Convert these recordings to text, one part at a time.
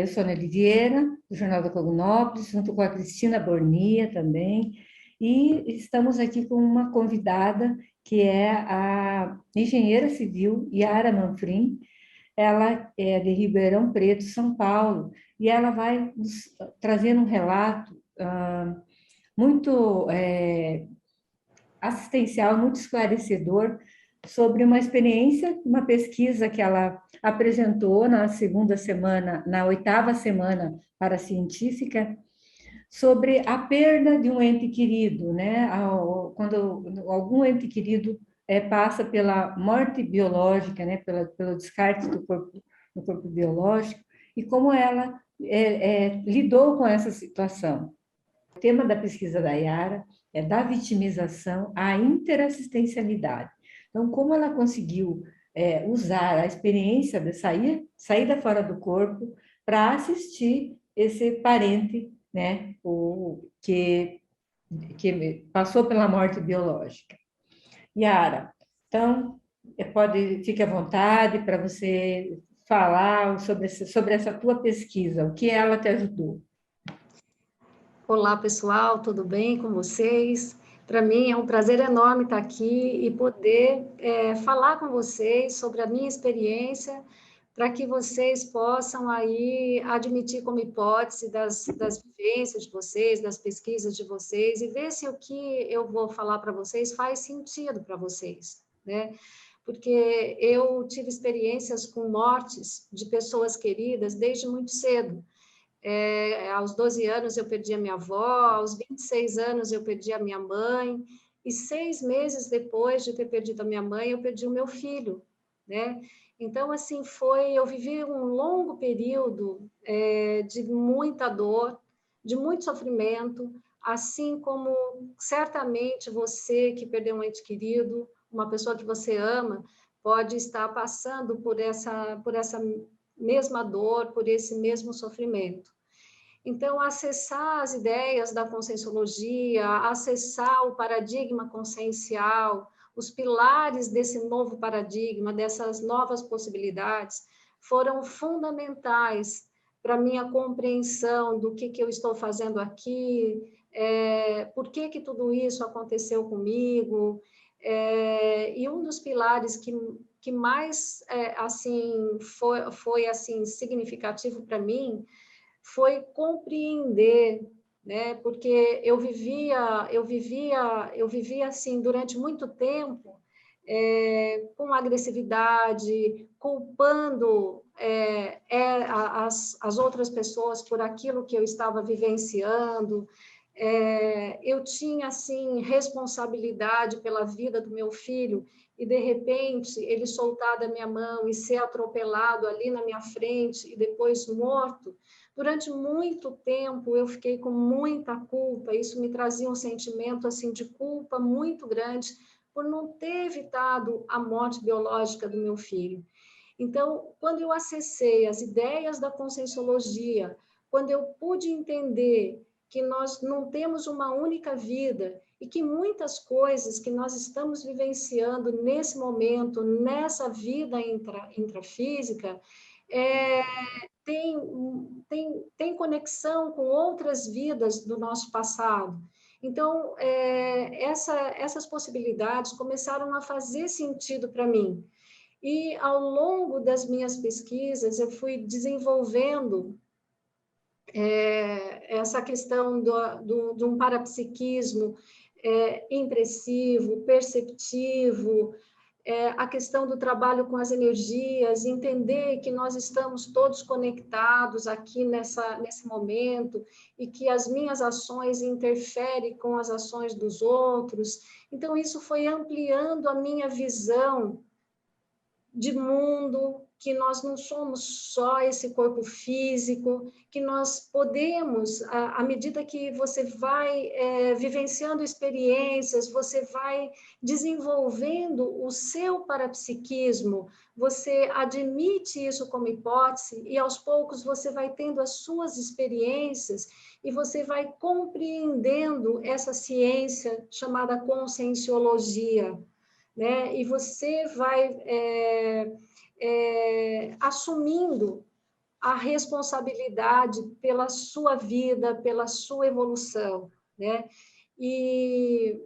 Sônia Oliveira, do Jornal da Cognópolis, junto com a Cristina Bornia também, e estamos aqui com uma convidada que é a engenheira civil Yara Manfrim. Ela é de Ribeirão Preto, São Paulo, e ela vai nos trazer um relato muito assistencial, muito esclarecedor sobre uma experiência, uma pesquisa que ela apresentou na segunda semana, na oitava semana paracientífica, sobre a perda de um ente querido, né? Quando algum ente querido passa pela morte biológica, né? Pelo descarte do corpo biológico, e como ela lidou com essa situação. O tema da pesquisa da Yara é da vitimização à interassistencialidade. Então, como ela conseguiu usar a experiência de saída fora do corpo para assistir esse parente, né, que passou pela morte biológica. Yara, então, fique à vontade para você falar sobre essa tua pesquisa, o que ela te ajudou. Olá, pessoal, tudo bem com vocês? Para mim é um prazer enorme estar aqui e poder falar com vocês sobre a minha experiência, para que vocês possam aí admitir como hipótese das vivências de vocês, das pesquisas de vocês, e ver se o que eu vou falar para vocês faz sentido para vocês, né? Porque eu tive experiências com mortes de pessoas queridas desde muito cedo. Aos 12 anos eu perdi a minha avó, aos 26 anos eu perdi a minha mãe, e 6 meses depois de ter perdido a minha mãe, eu perdi o meu filho, né? Então, assim, eu vivi um longo período de muita dor, de muito sofrimento, assim como certamente você que perdeu um ente querido, uma pessoa que você ama, pode estar passando por essa mesma dor, por esse mesmo sofrimento. Então, acessar as ideias da conscienciologia, acessar o paradigma consciencial, os pilares desse novo paradigma, dessas novas possibilidades, foram fundamentais para a minha compreensão do que eu estou fazendo aqui, por que tudo isso aconteceu comigo, e um dos pilares que mais assim foi assim significativo para mim foi compreender, né? Porque eu vivia assim durante muito tempo com agressividade, culpando as outras pessoas por aquilo que eu estava vivenciando. Eu tinha assim responsabilidade pela vida do meu filho, e de repente ele soltar da minha mão e ser atropelado ali na minha frente e depois morto. Durante muito tempo eu fiquei com muita culpa, isso me trazia um sentimento assim de culpa muito grande por não ter evitado a morte biológica do meu filho. Então, quando eu acessei as ideias da conscienciologia, quando eu pude entender que nós não temos uma única vida e que muitas coisas que nós estamos vivenciando nesse momento, nessa vida intrafísica, tem conexão com outras vidas do nosso passado. Então, essas possibilidades começaram a fazer sentido para mim. E, ao longo das minhas pesquisas, eu fui desenvolvendo essa questão de um parapsiquismo impressivo, perceptivo, a questão do trabalho com as energias, entender que nós estamos todos conectados aqui nesse momento e que as minhas ações interferem com as ações dos outros. Então, isso foi ampliando a minha visão de mundo, que nós não somos só esse corpo físico, que nós podemos, à medida que você vai vivenciando experiências, você vai desenvolvendo o seu parapsiquismo, você admite isso como hipótese e aos poucos você vai tendo as suas experiências e você vai compreendendo essa ciência chamada conscienciologia, né? E você vai assumindo a responsabilidade pela sua vida, pela sua evolução, né? E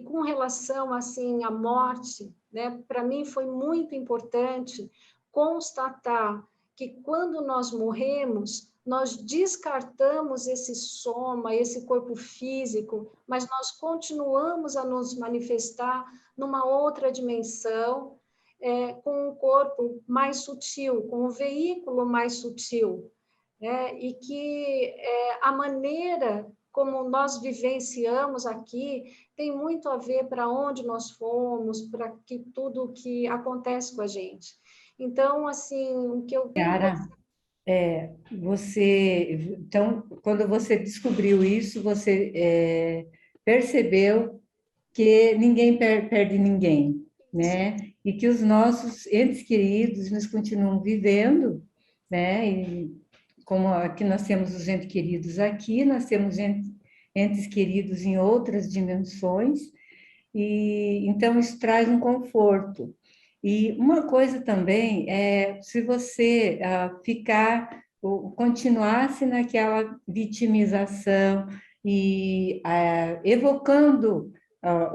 com relação, assim, à morte, né? Para mim foi muito importante constatar que quando nós morremos, nós descartamos esse soma, esse corpo físico, mas nós continuamos a nos manifestar numa outra dimensão, com um corpo mais sutil, com um veículo mais sutil, né? E que a maneira como nós vivenciamos aqui tem muito a ver para onde nós fomos, para que tudo que acontece com a gente. Então, assim, o que eu venho... Yara, então, quando você descobriu isso, você percebeu que ninguém perde ninguém, né? E que os nossos entes queridos nos continuam vivendo, né? E como aqui nós temos os entes queridos aqui, nós temos entes queridos em outras dimensões, e então isso traz um conforto. E uma coisa também é se você continuasse naquela vitimização e evocando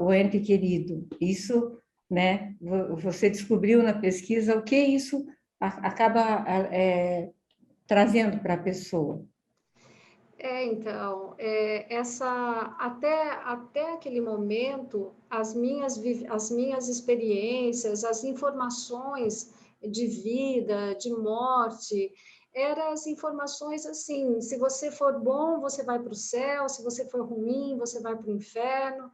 o ente querido, isso, né? Você descobriu na pesquisa o que isso acaba trazendo para a pessoa. Então, até aquele momento, as minhas experiências, as informações de vida, de morte, eram as informações assim, se você for bom, você vai para o céu, se você for ruim, você vai para o inferno.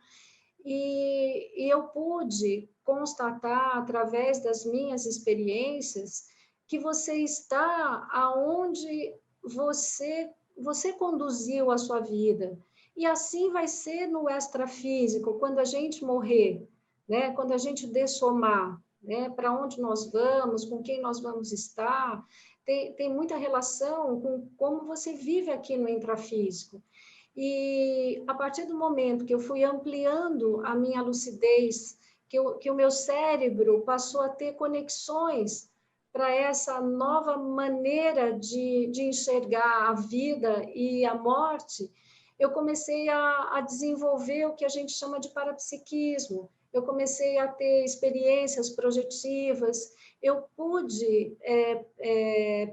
E eu pude constatar, através das minhas experiências, que você está aonde você conduziu a sua vida. E assim vai ser no extrafísico, quando a gente morrer, né? Quando a gente dessomar, né? Para onde nós vamos, com quem nós vamos estar, tem muita relação com como você vive aqui no intrafísico. E a partir do momento que eu fui ampliando a minha lucidez, que o meu cérebro passou a ter conexões para essa nova maneira de enxergar a vida e a morte, eu comecei a desenvolver o que a gente chama de parapsiquismo. Eu comecei a ter experiências projetivas, eu pude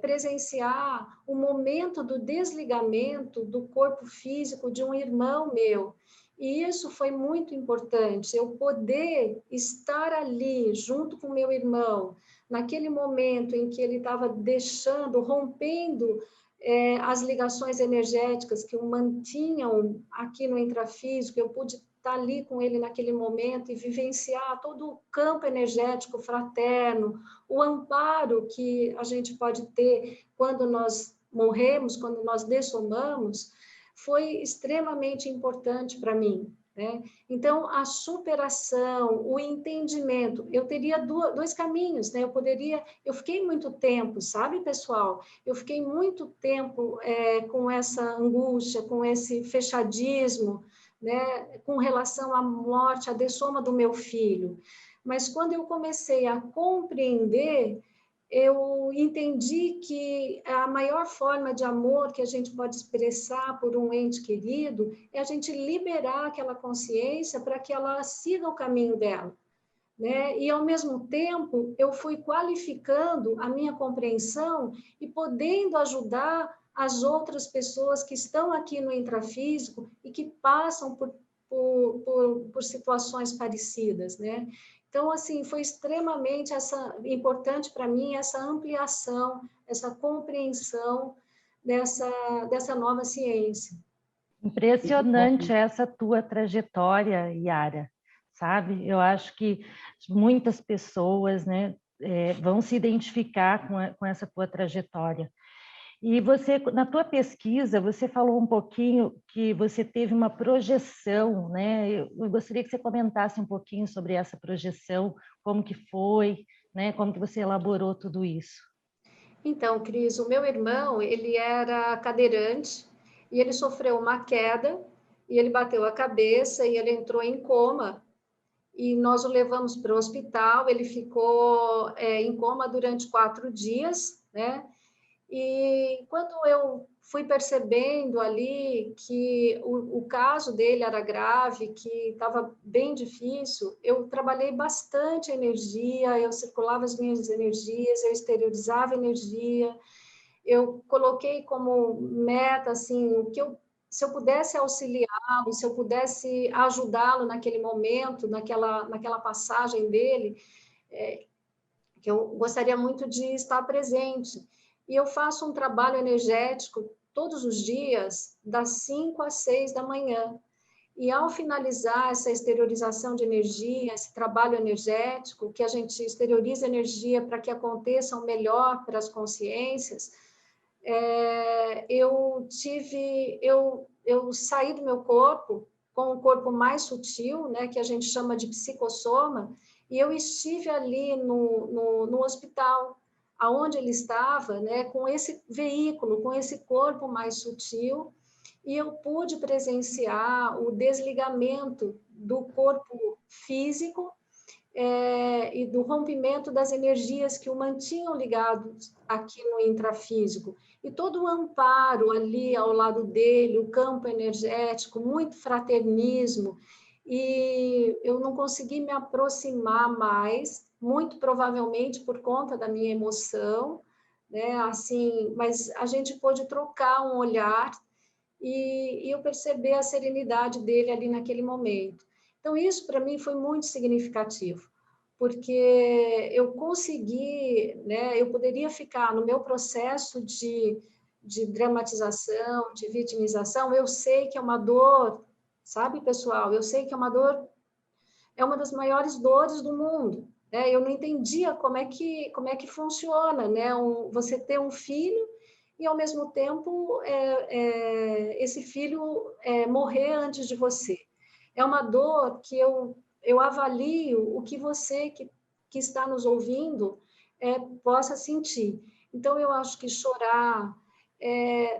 presenciar o momento do desligamento do corpo físico de um irmão meu. E isso foi muito importante, eu poder estar ali junto com meu irmão, naquele momento em que ele estava rompendo as ligações energéticas que o mantinham aqui no intrafísico, eu pude estar ali com ele naquele momento e vivenciar todo o campo energético fraterno, o amparo que a gente pode ter quando nós morremos, quando nós dessomamos, foi extremamente importante para mim, né? Então, a superação, o entendimento, eu teria dois caminhos, né? Eu fiquei muito tempo, sabe, pessoal? Eu fiquei muito tempo com essa angústia, com esse fechadismo, né? Com relação à morte, à dessoma do meu filho. Mas quando eu comecei a compreender, eu entendi que a maior forma de amor que a gente pode expressar por um ente querido é a gente liberar aquela consciência para que ela siga o caminho dela, né? E, ao mesmo tempo, eu fui qualificando a minha compreensão e podendo ajudar as outras pessoas que estão aqui no intrafísico e que passam por situações parecidas, né? Então, assim, foi extremamente importante para mim essa ampliação, essa compreensão dessa nova ciência. Impressionante essa tua trajetória, Yara, sabe? Eu acho que muitas pessoas, né, vão se identificar com essa tua trajetória. E você, na tua pesquisa, você falou um pouquinho que você teve uma projeção, né? Eu gostaria que você comentasse um pouquinho sobre essa projeção, como que foi, né? Como que você elaborou tudo isso. Então, Cris, o meu irmão, ele era cadeirante e ele sofreu uma queda e ele bateu a cabeça e ele entrou em coma. E nós o levamos para o hospital, ele ficou em coma durante 4 dias, né? E quando eu fui percebendo ali que o caso dele era grave, que estava bem difícil, eu trabalhei bastante a energia, eu circulava as minhas energias, eu exteriorizava energia, eu coloquei como meta, assim, se eu pudesse auxiliá-lo, se eu pudesse ajudá-lo naquele momento, naquela passagem dele, que eu gostaria muito de estar presente. E eu faço um trabalho energético todos os dias, das 5 às 6 da manhã. E ao finalizar essa exteriorização de energia, esse trabalho energético, que a gente exterioriza energia para que aconteça o melhor para as consciências, eu saí do meu corpo com um corpo mais sutil, né, que a gente chama de psicossoma, e eu estive ali no hospital, aonde ele estava, né, com esse veículo, com esse corpo mais sutil, e eu pude presenciar o desligamento do corpo físico e do rompimento das energias que o mantinham ligado aqui no intrafísico. E todo o amparo ali ao lado dele, o campo energético, muito fraternismo, e eu não consegui me aproximar mais, muito provavelmente por conta da minha emoção, né? Assim, mas a gente pôde trocar um olhar e eu perceber a serenidade dele ali naquele momento. Então, isso para mim foi muito significativo, porque eu consegui, né, eu poderia ficar no meu processo de dramatização, de vitimização, eu sei que é uma dor, sabe, pessoal? Eu sei que é uma dor, é uma das maiores dores do mundo. Né? Eu não entendia como é que funciona, né? Você ter um filho e, ao mesmo tempo, esse filho morrer antes de você. É uma dor que eu avalio o que você que está nos ouvindo possa sentir. Então, eu acho que chorar,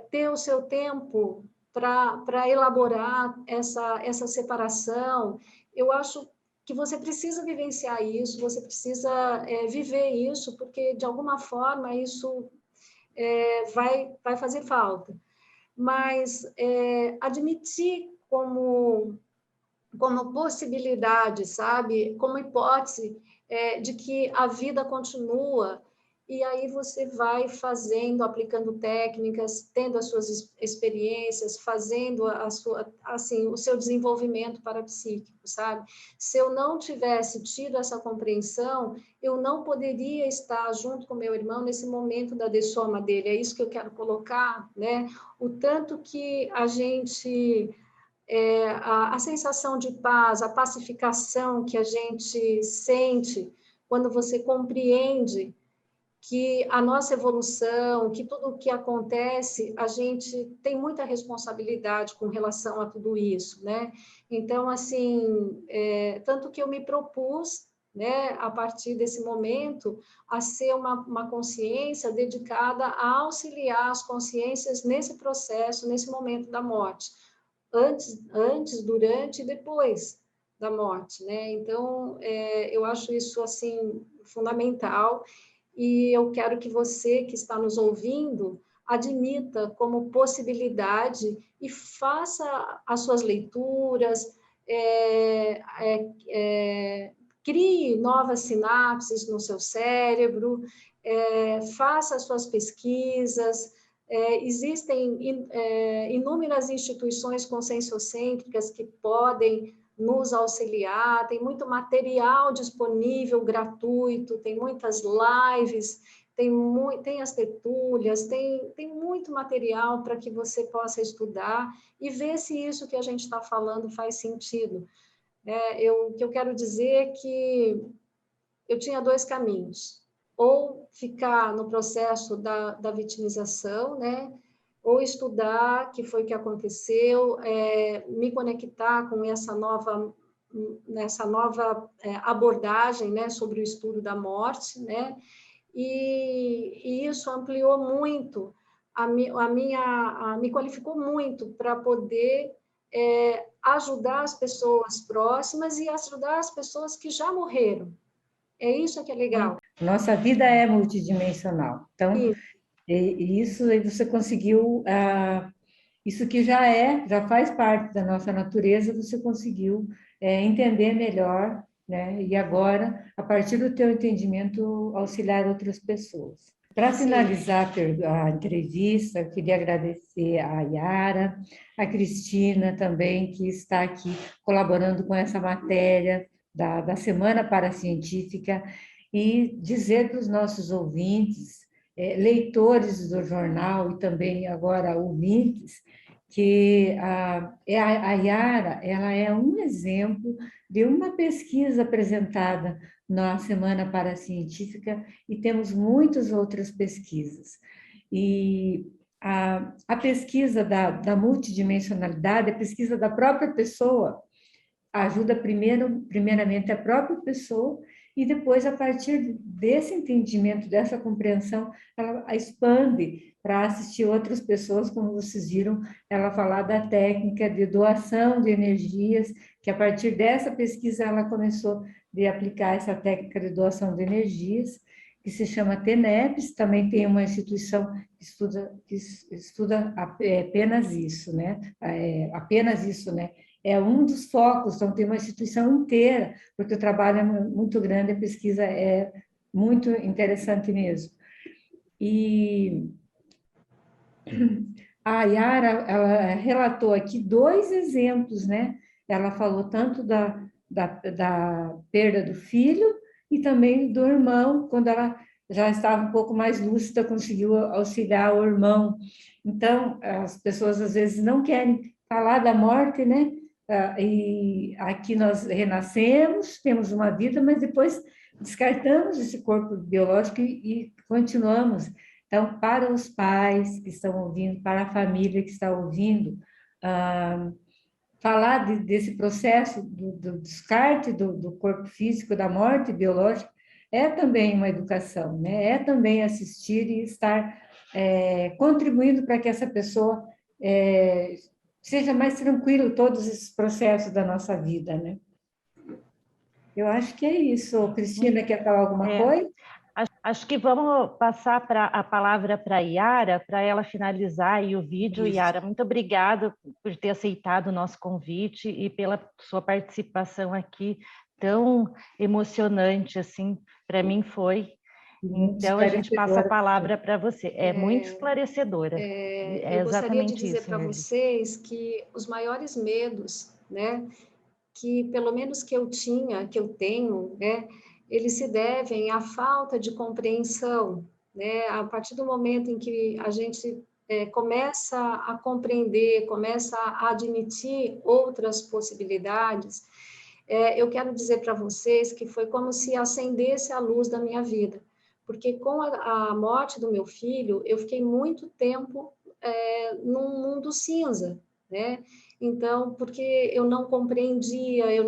ter o seu tempo para elaborar essa separação, eu acho que você precisa vivenciar isso, você precisa viver isso, porque, de alguma forma, isso vai fazer falta. Mas admitir como possibilidade, sabe? Como hipótese de que a vida continua, e aí você vai fazendo, aplicando técnicas, tendo as suas experiências, fazendo assim, o seu desenvolvimento parapsíquico, sabe? Se eu não tivesse tido essa compreensão, eu não poderia estar junto com meu irmão nesse momento da dessoma dele. É isso que eu quero colocar, né? O tanto que a gente... a sensação de paz, a pacificação que a gente sente quando você compreende que a nossa evolução, que tudo o que acontece, a gente tem muita responsabilidade com relação a tudo isso, né? Então, assim, tanto que eu me propus, né, a partir desse momento, a ser uma consciência dedicada a auxiliar as consciências nesse processo, nesse momento da morte. Antes, durante e depois da morte, né? Então, eu acho isso, assim, fundamental, e eu quero que você, que está nos ouvindo, admita como possibilidade e faça as suas leituras, crie novas sinapses no seu cérebro, faça as suas pesquisas. Existem inúmeras instituições conscienciocêntricas que podem nos auxiliar, tem muito material disponível, gratuito, tem muitas lives, tem as tertúlias, tem muito material para que você possa estudar e ver se isso que a gente está falando faz sentido. O que eu quero dizer é que eu tinha dois caminhos: ou ficar no processo da vitimização, né? Ou estudar, que foi o que aconteceu, me conectar com nessa nova abordagem, né, sobre o estudo da morte, né? E isso ampliou muito, me qualificou muito para poder ajudar as pessoas próximas e ajudar as pessoas que já morreram. É isso que é legal. Nossa vida é multidimensional. Então, Isso. E isso aí você conseguiu, isso que já faz parte da nossa natureza, você conseguiu entender melhor, né? E agora, a partir do teu entendimento, auxiliar outras pessoas. Para finalizar a entrevista, eu queria agradecer a Yara, a Cristina também, que está aqui colaborando com essa matéria da Semana Paracientífica, e dizer para os nossos ouvintes, leitores do jornal e também agora ouvintes, que a Yara ela é um exemplo de uma pesquisa apresentada na Semana Paracientífica, e temos muitas outras pesquisas. E a pesquisa da multidimensionalidade, a pesquisa da própria pessoa, ajuda primeiramente a própria pessoa, e depois, a partir desse entendimento, dessa compreensão, ela expande para assistir outras pessoas, como vocês viram, ela falar da técnica de doação de energias, que a partir dessa pesquisa ela começou a aplicar essa técnica de doação de energias, que se chama TENEPS, também tem uma instituição que estuda apenas isso, né? Apenas isso, né? É um dos focos, então tem uma instituição inteira, porque o trabalho é muito grande, a pesquisa é muito interessante mesmo. E a Yara, ela relatou aqui 2 exemplos, né? Ela falou tanto da perda do filho e também do irmão, quando ela já estava um pouco mais lúcida, conseguiu auxiliar o irmão. Então, as pessoas às vezes não querem falar da morte, né? E aqui nós renascemos, temos uma vida, mas depois descartamos esse corpo biológico e continuamos. Então, para os pais que estão ouvindo, para a família que está ouvindo, falar desse processo do descarte do corpo físico, da morte biológica, é também uma educação, né? É também assistir e estar contribuindo para que essa pessoa seja mais tranquilo todos esses processos da nossa vida, né? Eu acho que é isso. Cristina, quer falar alguma coisa? Acho que vamos passar a palavra para a Yara, para ela finalizar aí o vídeo. Isso. Yara, muito obrigada por ter aceitado o nosso convite e pela sua participação aqui tão emocionante, assim, para mim foi. Então, a gente passa a palavra para você. É muito esclarecedora. Eu gostaria de dizer para vocês que os maiores medos, né, que pelo menos que eu tenho, né, eles se devem à falta de compreensão, né? A partir do momento em que a gente começa a compreender, começa a admitir outras possibilidades, eu quero dizer para vocês que foi como se acendesse a luz da minha vida, porque com a morte do meu filho, eu fiquei muito tempo num mundo cinza, né? Então, porque eu não compreendia, eu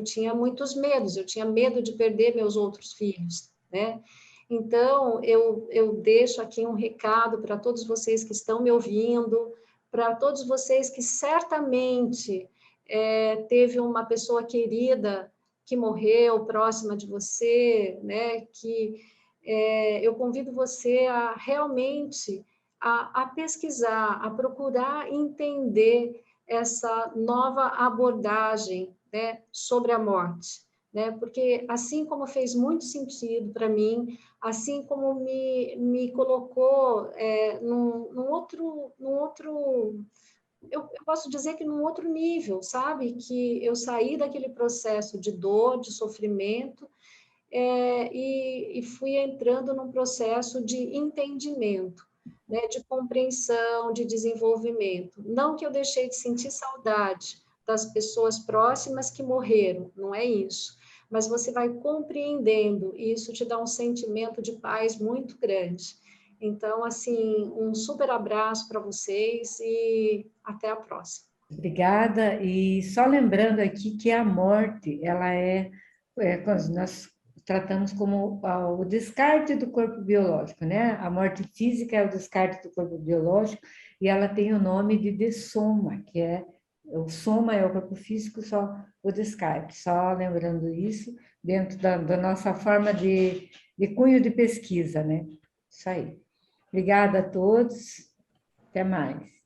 tinha muitos medos, eu tinha medo de perder meus outros filhos, né? Então, eu deixo aqui um recado para todos vocês que estão me ouvindo, para todos vocês que certamente teve uma pessoa querida que morreu próxima de você, né? Que eu convido você a realmente a pesquisar, a procurar entender essa nova abordagem, né, sobre a morte, né? Porque assim como fez muito sentido para mim, assim como me colocou num outro eu posso dizer que num outro nível, sabe? Que eu saí daquele processo de dor, de sofrimento, e fui entrando num processo de entendimento, né? De compreensão, de desenvolvimento. Não que eu deixei de sentir saudade das pessoas próximas que morreram, não é isso. Mas você vai compreendendo, e isso te dá um sentimento de paz muito grande. Então, assim, um super abraço para vocês e até a próxima. Obrigada. E só lembrando aqui que a morte, ela nós tratamos como o descarte do corpo biológico, né? A morte física é o descarte do corpo biológico, e ela tem o nome de soma, que o soma é o corpo físico, só o descarte. Só lembrando isso, dentro da nossa forma de cunho de pesquisa, né? Isso aí. Obrigada a todos. Até mais.